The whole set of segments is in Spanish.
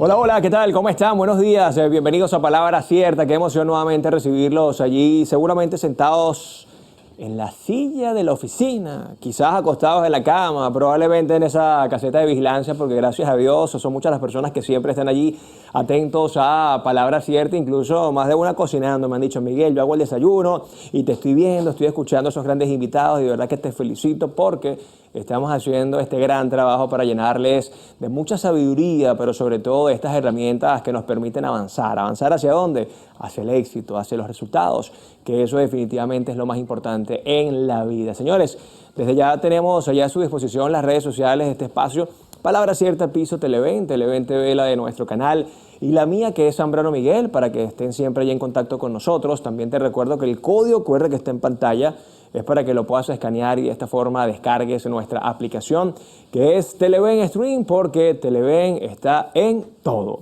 Hola, hola, ¿qué tal? ¿Cómo están? Buenos días, bienvenidos a Palabra Cierta. Qué emoción nuevamente recibirlos allí, seguramente sentados en la silla de la oficina, quizás acostados en la cama, probablemente en esa caseta de vigilancia, porque gracias a Dios son muchas las personas que siempre están allí atentos a Palabra Cierta, incluso más de una cocinando. Me han dicho: Miguel, yo hago el desayuno y te estoy viendo, estoy escuchando a esos grandes invitados y de verdad que te felicito porque estamos haciendo este gran trabajo para llenarles de mucha sabiduría, pero sobre todo de estas herramientas que nos permiten avanzar. ¿Avanzar hacia dónde? Hacia el éxito, hacia los resultados, que eso definitivamente es lo más importante en la vida. Señores, desde ya tenemos allá a su disposición las redes sociales de este espacio, Palabra Cierta, Piso Televen, Televen TV, la de nuestro canal, y la mía, que es Zambrano Miguel, para que estén siempre allí en contacto con nosotros. También te recuerdo que el código QR que está en pantalla es para que lo puedas escanear y de esta forma descargues nuestra aplicación, que es Televen Stream, porque Televen está en todo.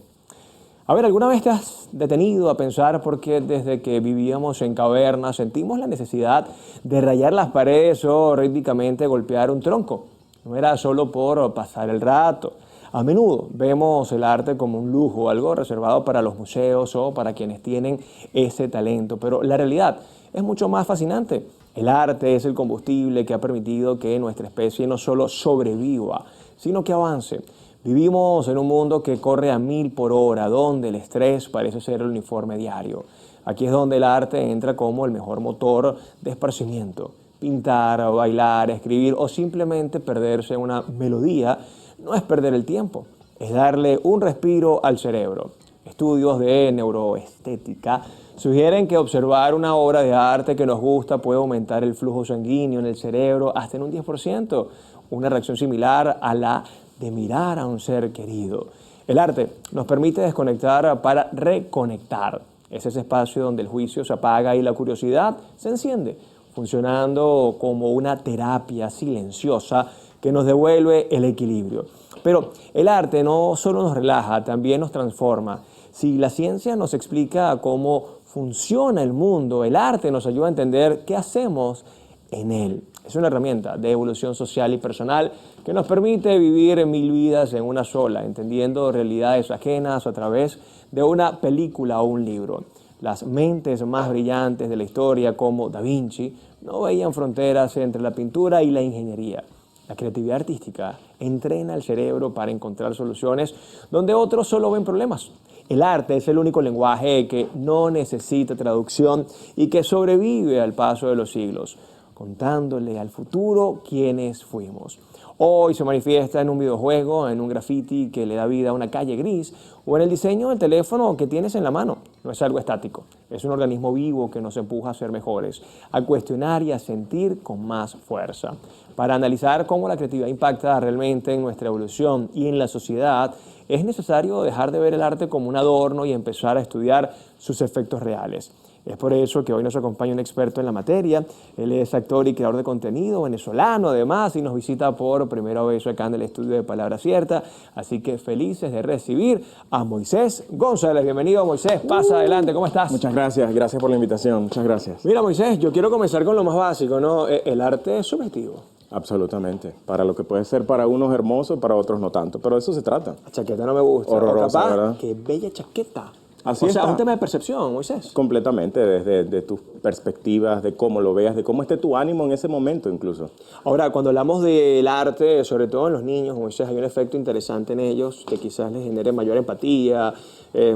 A ver, ¿alguna vez te has detenido a pensar por qué desde que vivíamos en cavernas sentimos la necesidad de rayar las paredes o rítmicamente golpear un tronco? No era solo por pasar el rato. A menudo vemos el arte como un lujo, algo reservado para los museos o para quienes tienen ese talento, pero la realidad es mucho más fascinante. El arte es el combustible que ha permitido que nuestra especie no solo sobreviva, sino que avance. Vivimos en un mundo que corre a 1000 por hora, donde el estrés parece ser el uniforme diario. Aquí es donde el arte entra como el mejor motor de esparcimiento. Pintar, bailar, escribir o simplemente perderse en una melodía no es perder el tiempo, es darle un respiro al cerebro. Estudios de neuroestética sugieren que observar una obra de arte que nos gusta puede aumentar el flujo sanguíneo en el cerebro hasta en un 10%, una reacción similar a la de mirar a un ser querido. El arte nos permite desconectar para reconectar. Es ese espacio donde el juicio se apaga y la curiosidad se enciende, funcionando como una terapia silenciosa que nos devuelve el equilibrio. Pero el arte no solo nos relaja, también nos transforma. Si la ciencia nos explica cómo funciona el mundo, el arte nos ayuda a entender qué hacemos en él. Es una herramienta de evolución social y personal que nos permite vivir 1000 vidas en una sola, entendiendo realidades ajenas a través de una película o un libro. Las mentes más brillantes de la historia, como Da Vinci, no veían fronteras entre la pintura y la ingeniería. La creatividad artística entrena el cerebro para encontrar soluciones donde otros solo ven problemas. El arte es el único lenguaje que no necesita traducción y que sobrevive al paso de los siglos, contándole al futuro quiénes fuimos. Hoy se manifiesta en un videojuego, en un graffiti que le da vida a una calle gris o en el diseño del teléfono que tienes en la mano. No es algo estático, es un organismo vivo que nos empuja a ser mejores, a cuestionar y a sentir con más fuerza. Para analizar cómo la creatividad impacta realmente en nuestra evolución y en la sociedad, es necesario dejar de ver el arte como un adorno y empezar a estudiar sus efectos reales. Es por eso que hoy nos acompaña un experto en la materia. Él es actor y creador de contenido, venezolano además, y nos visita por primera vez acá en el estudio de Palabra Cierta. Así que felices de recibir a Moisés González. Bienvenido, Moisés. Pasa adelante. ¿Cómo estás? Muchas gracias. Gracias por la invitación. Muchas gracias. Mira, Moisés, yo quiero comenzar con lo más básico, ¿no? El arte es subjetivo. Absolutamente. Para lo que puede ser para unos hermoso, para otros no tanto. Pero de eso se trata. La chaqueta no me gusta. Horrorosa, Capaz, ¿verdad? qué bella chaqueta. Así o sea, está. es un tema de percepción, Moisés. Completamente, desde tus perspectivas, de cómo lo veas, de cómo esté tu ánimo en ese momento incluso. Ahora, cuando hablamos del arte, sobre todo en los niños, Moisés, hay un efecto interesante en ellos que quizás les genere mayor empatía,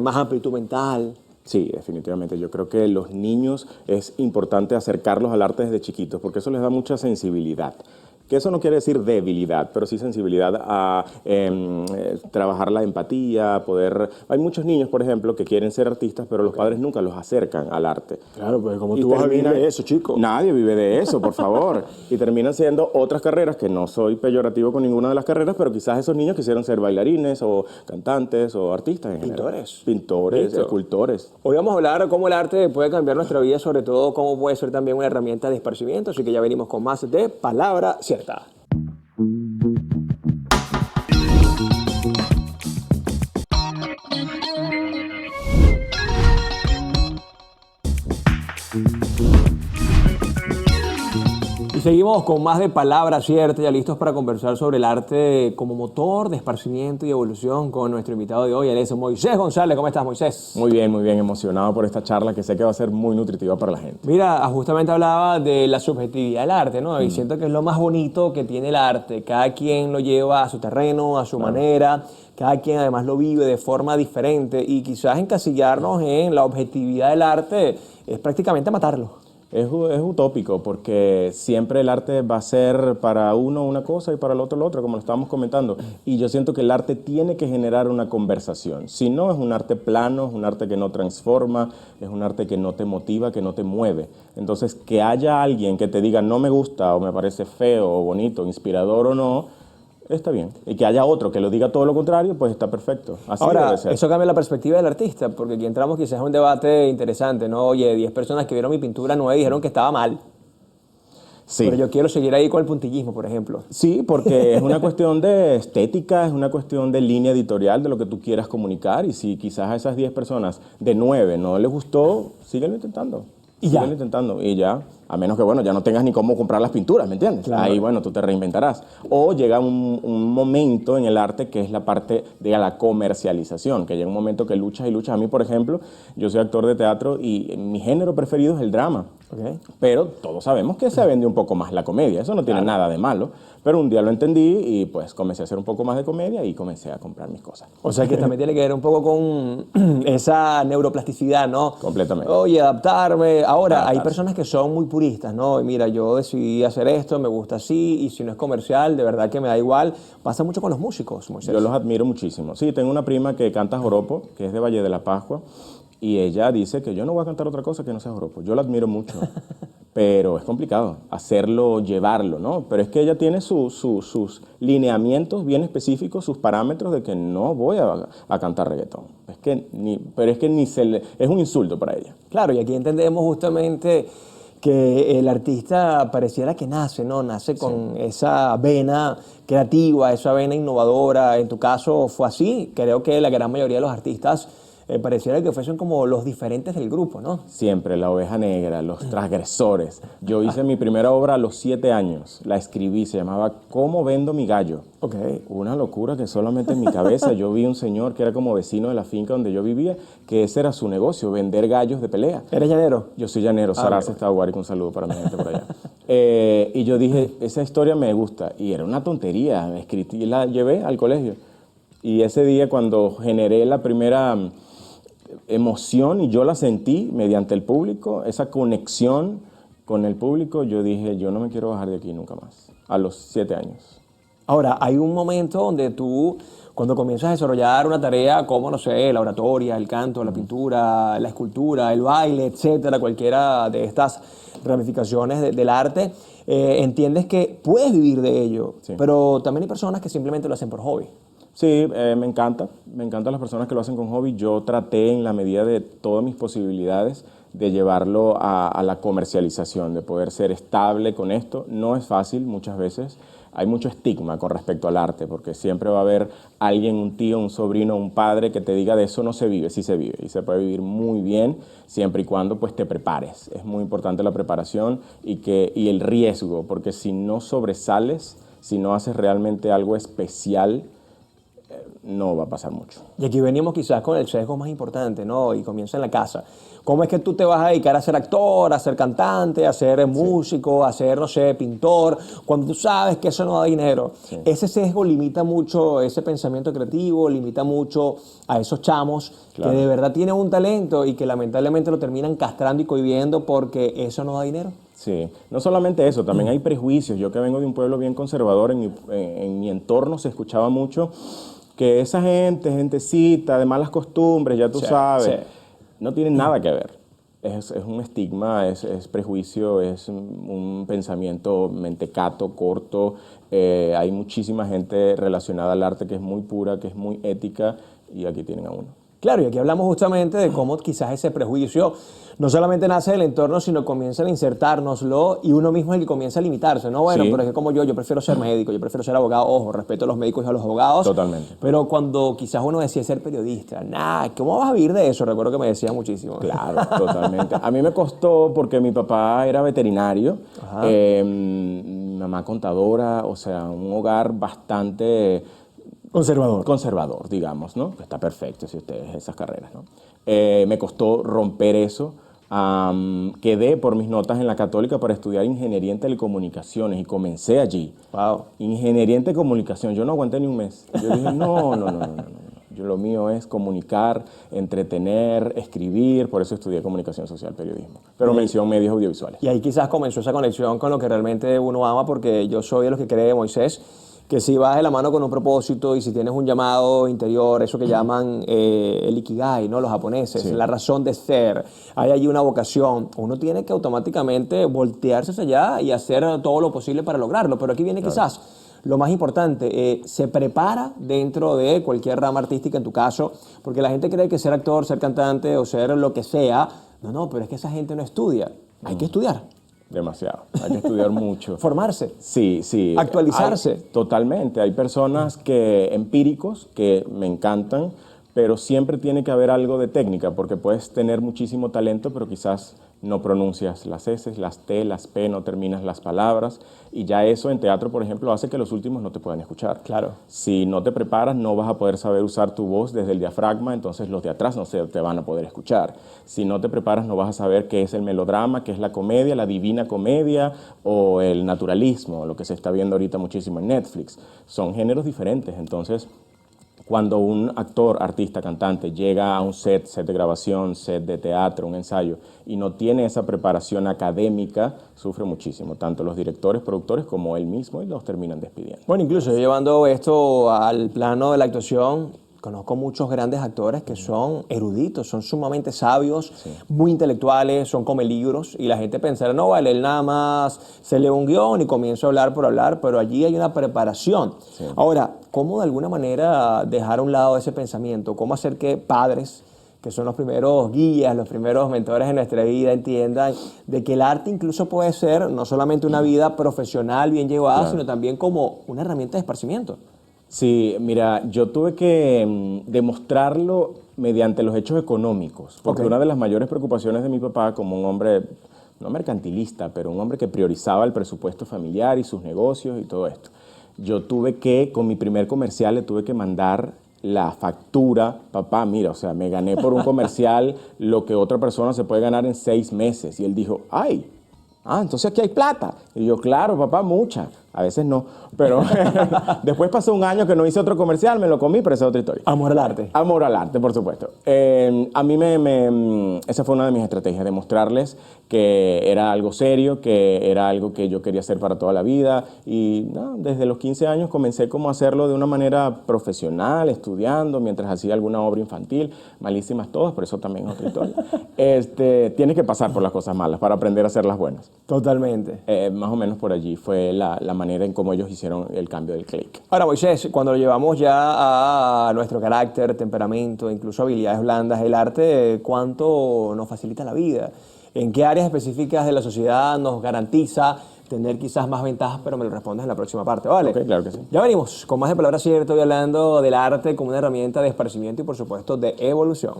más amplitud mental. Sí, definitivamente. Yo creo que los niños es importante acercarlos al arte desde chiquitos porque eso les da mucha sensibilidad. Que eso no quiere decir debilidad, pero sí sensibilidad a trabajar la empatía, poder... Hay muchos niños, por ejemplo, que quieren ser artistas, pero los padres nunca los acercan al arte. Claro, pues como tú vas a vivir de eso, chico. Nadie vive de eso, por favor. Y terminan siendo otras carreras, que no soy peyorativo con ninguna de las carreras, pero quizás esos niños quisieron ser bailarines o cantantes o artistas en general. Pintores, escultores. Hoy vamos a hablar de cómo el arte puede cambiar nuestra vida, sobre todo cómo puede ser también una herramienta de esparcimiento, así que ya venimos con más de Palabra Cierta. seguimos con más de Palabra Cierta, ya listos para conversar sobre el arte como motor de esparcimiento y evolución con nuestro invitado de hoy, él es Moisés González. ¿Cómo estás, Moisés? Muy bien, emocionado por esta charla que sé que va a ser muy nutritiva para la gente. Mira, justamente hablaba de la subjetividad del arte, ¿no? Y siento que es lo más bonito que tiene el arte. Cada quien lo lleva a su terreno, a su manera, cada quien además lo vive de forma diferente y quizás encasillarnos en la objetividad del arte es prácticamente matarlo. Es utópico porque siempre el arte va a ser para uno una cosa y para el otro lo otro, como lo estábamos comentando. Y yo siento que el arte tiene que generar una conversación. Si no, es un arte plano, es un arte que no transforma, es un arte que no te motiva, que no te mueve. Entonces, que haya alguien que te diga no me gusta o me parece feo o bonito, inspirador o no, está bien. Y que haya otro que lo diga todo lo contrario, pues está perfecto. Así Ahora, debe ser. eso cambia la perspectiva del artista, porque aquí entramos quizás en un debate interesante, ¿no? Oye, 10 personas que vieron mi pintura nueva y dijeron que estaba mal, Sí. pero yo quiero seguir ahí con el puntillismo, por ejemplo. Sí, porque es una cuestión de estética, es una cuestión de línea editorial, de lo que tú quieras comunicar. Y si quizás a esas 10 personas de 9 no les gustó, síguelo intentando. Y ya. Síguelo intentando. Y ya, a menos que, bueno, ya no tengas ni cómo comprar las pinturas, ¿me entiendes? Claro. Ahí, bueno, tú te reinventarás. O llega un momento en el arte que es la parte de la comercialización, que llega un momento que luchas y luchas. A mí, por ejemplo, yo soy actor de teatro y mi género preferido es el drama. Okay. Pero todos sabemos que se vende un poco más la comedia, eso no tiene nada de malo, pero un día lo entendí y pues comencé a hacer un poco más de comedia y comencé a comprar mis cosas. O sea que también tiene que ver un poco con esa neuroplasticidad, ¿no? Completamente. Oye, adaptarme. Ahora, hay Adaptarse. personas que son muy puristas, ¿no? Y mira, yo decidí hacer esto, me gusta así, y si no es comercial, de verdad que me da igual. Pasa mucho con los músicos, Moisés. Yo los admiro muchísimo. Sí, tengo una prima que canta joropo, que es de Valle de la Pascua, y ella dice que yo no voy a cantar otra cosa que no sea joropo. Yo la admiro mucho, pero es complicado hacerlo, llevarlo, ¿no? Pero es que ella tiene sus lineamientos bien específicos, sus parámetros de que no voy a cantar reggaetón. Pero es que es un insulto para ella. Claro, y aquí entendemos justamente que el artista pareciera que nace, ¿no? Nace con esa vena creativa, esa vena innovadora. En tu caso fue así. Creo que la gran mayoría de los artistas pareciera que fuesen como los diferentes del grupo, ¿no? Siempre, la oveja negra, los transgresores. Yo hice mi primera obra a los 7 años, la escribí, se llamaba ¿Cómo vendo mi gallo? Ok. Una locura que solamente en mi cabeza. Yo vi un señor que era como vecino de la finca donde yo vivía, que ese era su negocio, vender gallos de pelea. ¿Eres llanero? Yo soy llanero, Sararse está Guárico, un saludo para mi gente por allá. Y yo dije, esa historia me gusta. Y era una tontería, escribí y la llevé al colegio. Y ese día cuando generé la primera emoción y yo la sentí mediante el público, esa conexión con el público, yo dije, yo no me quiero bajar de aquí nunca más, a los 7 años. Ahora, hay un momento donde tú, cuando comienzas a desarrollar una tarea como, no sé, la oratoria, el canto, la pintura, la escultura, el baile, etcétera, cualquiera de estas ramificaciones del arte, entiendes que puedes vivir de ello, Sí. pero también hay personas que simplemente lo hacen por hobby. Sí, me encantan las personas que lo hacen con hobby. Yo traté en la medida de todas mis posibilidades de llevarlo a la comercialización, de poder ser estable con esto. No es fácil muchas veces. Hay mucho estigma con respecto al arte, porque siempre va a haber alguien, un tío, un sobrino, un padre que te diga de eso no se vive, sí se vive. Y se puede vivir muy bien siempre y cuando pues, te prepares. Es muy importante la preparación y el riesgo, porque si no sobresales, si no haces realmente algo especial, no va a pasar mucho. Y aquí venimos quizás con el sesgo más importante, ¿no? Y comienza en la casa. ¿Cómo es que tú te vas a dedicar a ser actor, a ser cantante, a ser músico, a ser, no sé, pintor, cuando tú sabes que eso no da dinero? Sí. Ese sesgo limita mucho ese pensamiento creativo, limita mucho a esos chamos Claro. que de verdad tienen un talento y que lamentablemente lo terminan castrando y cohibiendo porque eso no da dinero. Sí, no solamente eso, también hay prejuicios. Yo que vengo de un pueblo bien conservador, en mi entorno se escuchaba mucho que esa gentecita de malas costumbres, ya tú Sí, sabes, sí. no tienen nada que ver. Es un estigma, es prejuicio, es un pensamiento mentecato, corto. Hay muchísima gente relacionada al arte que es muy pura, que es muy ética, y aquí tienen a uno. Claro, y aquí hablamos justamente de cómo quizás ese prejuicio no solamente nace del entorno, sino comienzan a insertárnoslo y uno mismo es el que comienza a limitarse, ¿no? Bueno, Sí. pero es que como yo prefiero ser médico, yo prefiero ser abogado, ojo, respeto a los médicos y a los abogados. Totalmente. Pero cuando quizás uno decide ser periodista, ¿cómo vas a vivir de eso? Recuerdo que me decía muchísimo. Claro, totalmente. A mí me costó porque mi papá era veterinario, mi mamá contadora, o sea, un hogar bastante conservador, digamos, ¿no? Está perfecto si ustedes esas carreras, ¿no? Me costó romper eso. Quedé por mis notas en la Católica para estudiar Ingeniería en Telecomunicaciones y comencé allí. Wow. Ingeniería en Telecomunicación, yo no aguanté ni un mes. Yo dije, no. Yo lo mío es comunicar, entretener, escribir, por eso estudié Comunicación Social, Periodismo. Pero mención medios audiovisuales. Y ahí quizás comenzó esa conexión con lo que realmente uno ama, porque yo soy de los que cree, Moisés, que si vas de la mano con un propósito y si tienes un llamado interior, eso que llaman el ikigai, ¿no? Los japoneses, Sí. la razón de ser, hay allí una vocación, uno tiene que automáticamente voltearse hacia allá y hacer todo lo posible para lograrlo. Pero aquí viene quizás lo más importante, se prepara dentro de cualquier rama artística en tu caso, porque la gente cree que ser actor, ser cantante o ser lo que sea, no, pero es que esa gente no estudia, hay que estudiar. Demasiado. Hay que estudiar mucho. Formarse. Sí. Actualizarse. Totalmente. Hay personas empíricos que me encantan, pero siempre tiene que haber algo de técnica, porque puedes tener muchísimo talento, pero quizás no pronuncias las S, las T, las P, no terminas las palabras, y ya eso en teatro, por ejemplo, hace que los últimos no te puedan escuchar. Claro. Si no te preparas, no vas a poder saber usar tu voz desde el diafragma, entonces los de atrás no te van a poder escuchar. Si no te preparas, no vas a saber qué es el melodrama, qué es la comedia, la divina comedia o el naturalismo, lo que se está viendo ahorita muchísimo en Netflix. Son géneros diferentes, entonces cuando un actor, artista, cantante llega a un set de grabación, set de teatro, un ensayo, y no tiene esa preparación académica, sufre muchísimo, tanto los directores, productores, como él mismo, y los terminan despidiendo. Bueno, incluso yo llevando esto al plano de la actuación, conozco muchos grandes actores que son eruditos, son sumamente sabios, muy intelectuales, son come libros, y la gente pensará, no, vale, él nada más se lee un guión y comienza a hablar por hablar, pero allí hay una preparación. Sí. Ahora, ¿cómo de alguna manera dejar a un lado ese pensamiento? ¿Cómo hacer que padres, que son los primeros guías, los primeros mentores en nuestra vida, entiendan de que el arte incluso puede ser no solamente una vida profesional bien llevada, sino también como una herramienta de esparcimiento? Sí, mira, yo tuve que demostrarlo mediante los hechos económicos, porque una de las mayores preocupaciones de mi papá, como un hombre, no mercantilista, pero un hombre que priorizaba el presupuesto familiar y sus negocios y todo esto, yo tuve que, con mi primer comercial, le tuve que mandar la factura, papá, mira, o sea, me gané por un comercial lo que otra persona se puede ganar en 6 meses. Y él dijo, ¡ay! Entonces aquí hay plata. Y yo, claro, papá, mucha. A veces no, pero después pasó un año que no hice otro comercial, me lo comí, pero esa es otra historia. Amor al arte. Amor al arte, por supuesto. A mí esa fue una de mis estrategias, demostrarles que era algo serio, que era algo que yo quería hacer para toda la vida. Y desde los 15 años comencé como a hacerlo de una manera profesional, estudiando, mientras hacía alguna obra infantil, malísimas todas, pero eso también es otra historia. Tienes que pasar por las cosas malas para aprender a hacer las buenas. Totalmente. Más o menos por allí fue la manera en cómo ellos hicieron el cambio del click. Ahora, Moisés, cuando lo llevamos ya a nuestro carácter, temperamento, incluso habilidades blandas, el arte, ¿cuánto nos facilita la vida? ¿En qué áreas específicas de la sociedad nos garantiza tener quizás más ventajas? Pero me lo respondes en la próxima parte, ¿vale? Ok, claro que sí. Ya venimos con más de Palabra Cierta, hoy hablando del arte como una herramienta de esparcimiento y, por supuesto, de evolución.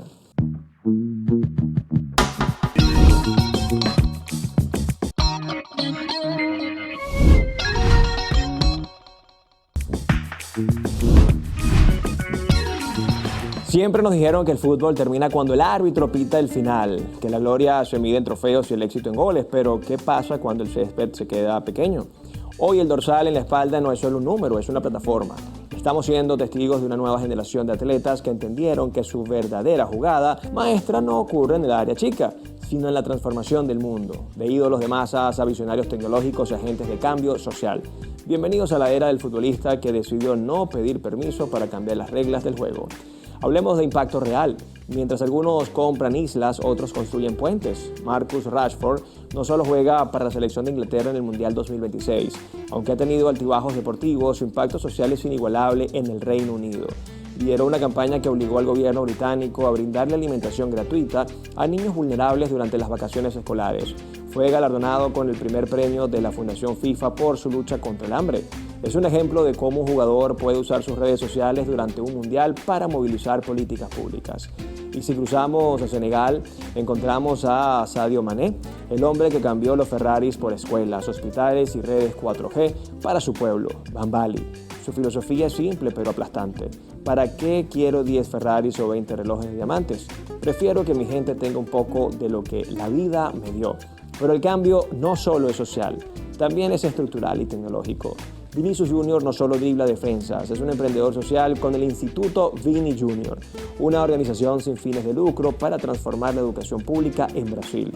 Siempre nos dijeron que el fútbol termina cuando el árbitro pita el final, que la gloria se mide en trofeos y el éxito en goles, pero ¿qué pasa cuando el césped se queda pequeño? Hoy el dorsal en la espalda no es solo un número, es una plataforma. Estamos siendo testigos de una nueva generación de atletas que entendieron que su verdadera jugada maestra no ocurre en el área chica, sino en la transformación del mundo, de ídolos de masas a visionarios tecnológicos y agentes de cambio social. Bienvenidos a la era del futbolista que decidió no pedir permiso para cambiar las reglas del juego. Hablemos de impacto real. Mientras algunos compran islas, otros construyen puentes. Marcus Rashford no solo juega para la selección de Inglaterra en el Mundial 2026, aunque ha tenido altibajos deportivos, su impacto social es inigualable en el Reino Unido. lideró una campaña que obligó al gobierno británico a brindarle alimentación gratuita a niños vulnerables durante las vacaciones escolares. Fue galardonado con el primer premio de la Fundación FIFA por su lucha contra el hambre. Es un ejemplo de cómo un jugador puede usar sus redes sociales durante un mundial para movilizar políticas públicas. Y si cruzamos a Senegal, encontramos a Sadio Mané, el hombre que cambió los Ferraris por escuelas, hospitales y redes 4G para su pueblo, Bambali. Su filosofía es simple pero aplastante. ¿Para qué quiero 10 Ferraris o 20 relojes de diamantes? Prefiero que mi gente tenga un poco de lo que la vida me dio. Pero el cambio no solo es social, también es estructural y tecnológico. Vinicius Junior no solo dribla defensas, es un emprendedor social con el Instituto Vini Junior, una organización sin fines de lucro para transformar la educación pública en Brasil.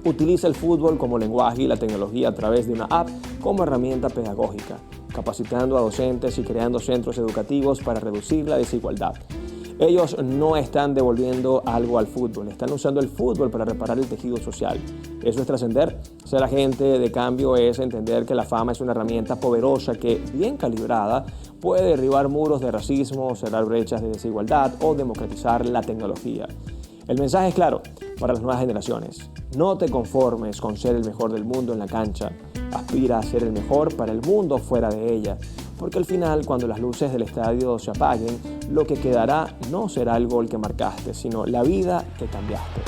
Utiliza el fútbol como lenguaje y la tecnología a través de una app como herramienta pedagógica, capacitando a docentes y creando centros educativos para reducir la desigualdad. Ellos no están devolviendo algo al fútbol, están usando el fútbol para reparar el tejido social. Eso es trascender. Ser agente de cambio es entender que la fama es una herramienta poderosa que, bien calibrada, puede derribar muros de racismo, cerrar brechas de desigualdad o democratizar la tecnología. El mensaje es claro para las nuevas generaciones. No te conformes con ser el mejor del mundo en la cancha. Aspira a ser el mejor para el mundo fuera de ella. Porque al final, cuando las luces del estadio se apaguen, lo que quedará no será el gol que marcaste, sino la vida que cambiaste.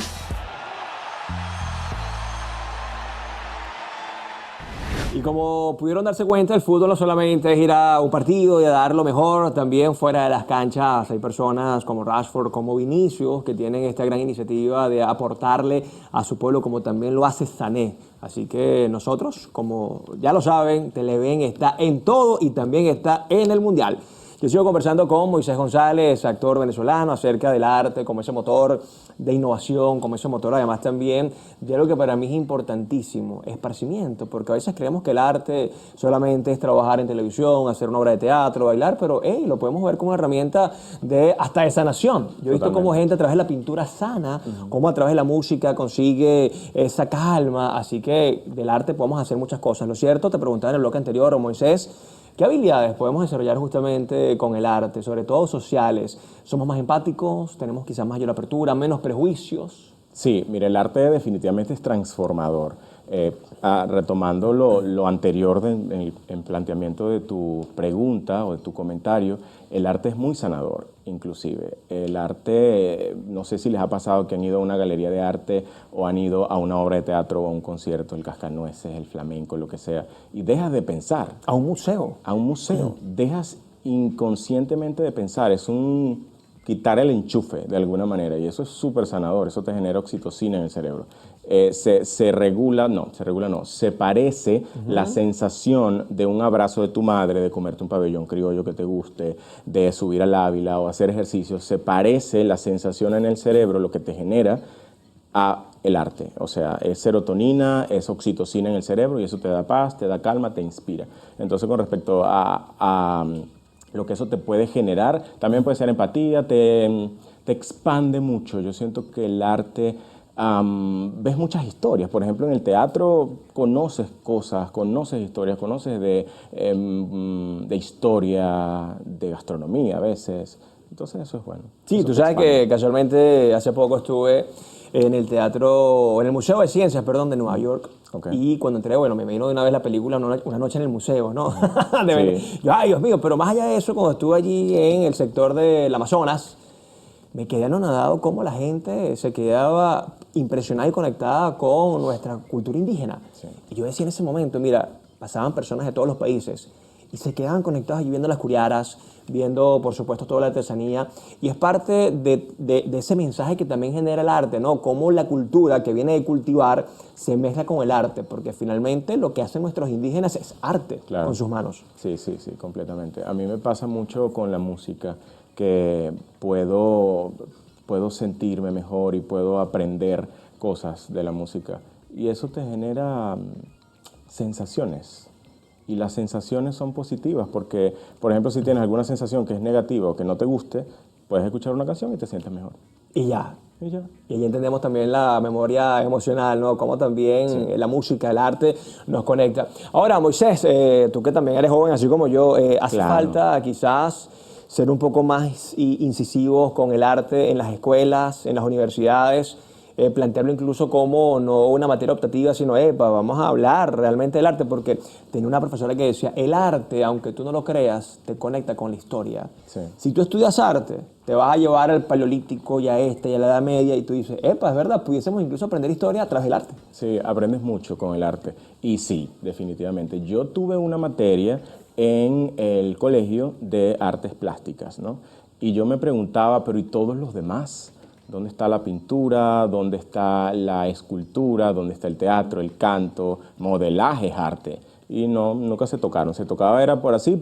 Y como pudieron darse cuenta, el fútbol no solamente es ir a un partido y a dar lo mejor, también fuera de las canchas hay personas como Rashford, como Vinicius, que tienen esta gran iniciativa de aportarle a su pueblo, como también lo hace Sané. Así que nosotros, como ya lo saben, Televen está en todo y también está en el Mundial. Yo sigo conversando con Moisés González, actor venezolano, acerca del arte como ese motor de innovación, como ese motor además también de algo que para mí es importantísimo, esparcimiento, porque a veces creemos que el arte solamente es trabajar en televisión, hacer una obra de teatro, bailar, pero lo podemos ver como una herramienta hasta de sanación. Yo he visto cómo gente a través de la pintura sana, cómo a través de la música consigue esa calma, así que del arte podemos hacer muchas cosas. Lo cierto, te preguntaba en el bloque anterior, Moisés, ¿qué habilidades podemos desarrollar justamente con el arte, sobre todo sociales? ¿Somos más empáticos? ¿Tenemos quizás mayor apertura, menos prejuicios? Sí, mire, el arte definitivamente es transformador. Retomando lo anterior en planteamiento de tu pregunta o de tu comentario, el arte es muy sanador, inclusive. El arte, no sé si les ha pasado que han ido a una galería de arte o han ido a una obra de teatro o a un concierto, el Cascanueces, el flamenco, lo que sea, y dejas de pensar. ¿A un museo? A un museo. Dejas inconscientemente de pensar. Es quitar el enchufe de alguna manera, y eso es súper sanador. Eso te genera oxitocina en el cerebro. Se parece la sensación de un abrazo de tu madre, de comerte un pabellón criollo que te guste, de subir al Ávila o hacer ejercicio. Se parece la sensación en el cerebro, lo que te genera a el arte. O sea, es serotonina, es oxitocina en el cerebro y eso te da paz, te da calma, te inspira. Entonces, con respecto a lo que eso te puede generar, también puede ser empatía, te expande mucho. Yo siento que el arte, ves muchas historias. Por ejemplo, en el teatro conoces cosas, conoces historias, conoces de historia, de gastronomía a veces. Entonces eso es bueno. Sí, eso tú sabes que casualmente hace poco estuve en el Museo de Ciencias, de Nueva York. Okay. Y cuando entré, me vino de una vez la película Una noche en el museo, ¿no? Sí. Yo, ay, Dios mío, pero más allá de eso, cuando estuve allí en el sector del Amazonas, me quedé anonadado cómo la gente se quedaba impresionada y conectada con nuestra cultura indígena. Sí. Y yo decía en ese momento, mira, pasaban personas de todos los países y se quedaban conectados allí viendo las curiaras, viendo, por supuesto, toda la artesanía. Y es parte de ese mensaje que también genera el arte, ¿no? Cómo la cultura que viene de cultivar se mezcla con el arte, porque finalmente lo que hacen nuestros indígenas es arte, claro, con sus manos. Sí, completamente. A mí me pasa mucho con la música, que puedo sentirme mejor y puedo aprender cosas de la música. Y eso te genera sensaciones. Y las sensaciones son positivas porque, por ejemplo, si tienes alguna sensación que es negativa o que no te guste, puedes escuchar una canción y te sientes mejor. Y ya. Y ahí entendemos también la memoria emocional, ¿no? Cómo también la música, el arte nos conecta. Ahora, Moisés, tú que también eres joven, así como yo, ¿hace falta quizás ser un poco más incisivos con el arte en las escuelas, en las universidades, plantearlo incluso como no una materia optativa, sino, vamos a hablar realmente del arte, porque tenía una profesora que decía, el arte, aunque tú no lo creas, te conecta con la historia. Sí. Si tú estudias arte, te vas a llevar al Paleolítico y a y a la Edad Media, y tú dices, es verdad, pudiésemos incluso aprender historia a través del arte. Sí, aprendes mucho con el arte. Y sí, definitivamente. Yo tuve una materia en el colegio de artes plásticas, ¿no? Y yo me preguntaba, pero ¿y todos los demás? ¿Dónde está la pintura? ¿Dónde está la escultura? ¿Dónde está el teatro, el canto? Modelaje es arte. Y no, nunca se tocaron. Se tocaba era por así,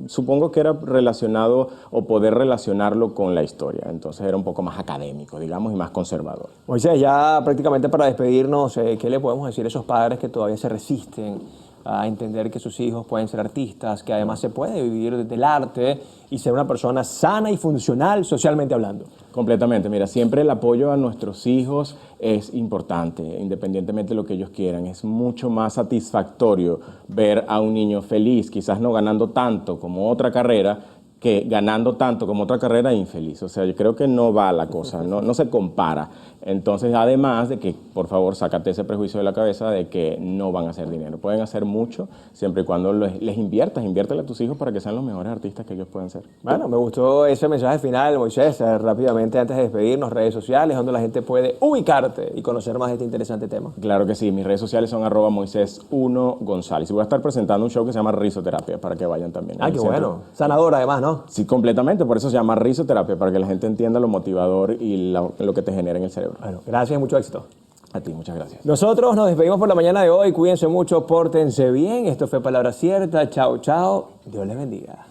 supongo que era relacionado o poder relacionarlo con la historia. Entonces era un poco más académico, digamos, y más conservador. Moisés, ya prácticamente para despedirnos, ¿qué le podemos decir a esos padres que todavía se resisten a entender que sus hijos pueden ser artistas, que además se puede vivir del arte y ser una persona sana y funcional socialmente hablando? Completamente. Mira, siempre el apoyo a nuestros hijos es importante, independientemente de lo que ellos quieran. Es mucho más satisfactorio ver a un niño feliz, quizás no ganando tanto como otra carrera, que ganando tanto como otra carrera infeliz. O sea, yo creo que no va la cosa, no se compara. Entonces, además de que, por favor, sácate ese prejuicio de la cabeza de que no van a hacer dinero. Pueden hacer mucho siempre y cuando les inviértele a tus hijos para que sean los mejores artistas que ellos puedan ser. Bueno, me gustó ese mensaje final, Moisés. Rápidamente, antes de despedirnos, redes sociales, donde la gente puede ubicarte y conocer más de este interesante tema. Claro que sí, mis redes sociales son @Moisés1González. Y voy a estar presentando un show que se llama Risoterapia, para que vayan también. Ah, qué bueno. Sanador, además, ¿no? Sí, completamente, por eso se llama risoterapia, para que la gente entienda lo motivador y lo que te genera en el cerebro. Bueno, gracias y mucho éxito. A ti, muchas gracias. Nosotros nos despedimos por la mañana de hoy. Cuídense mucho, pórtense bien. Esto fue Palabra Cierta. Chao, chao. Dios les bendiga.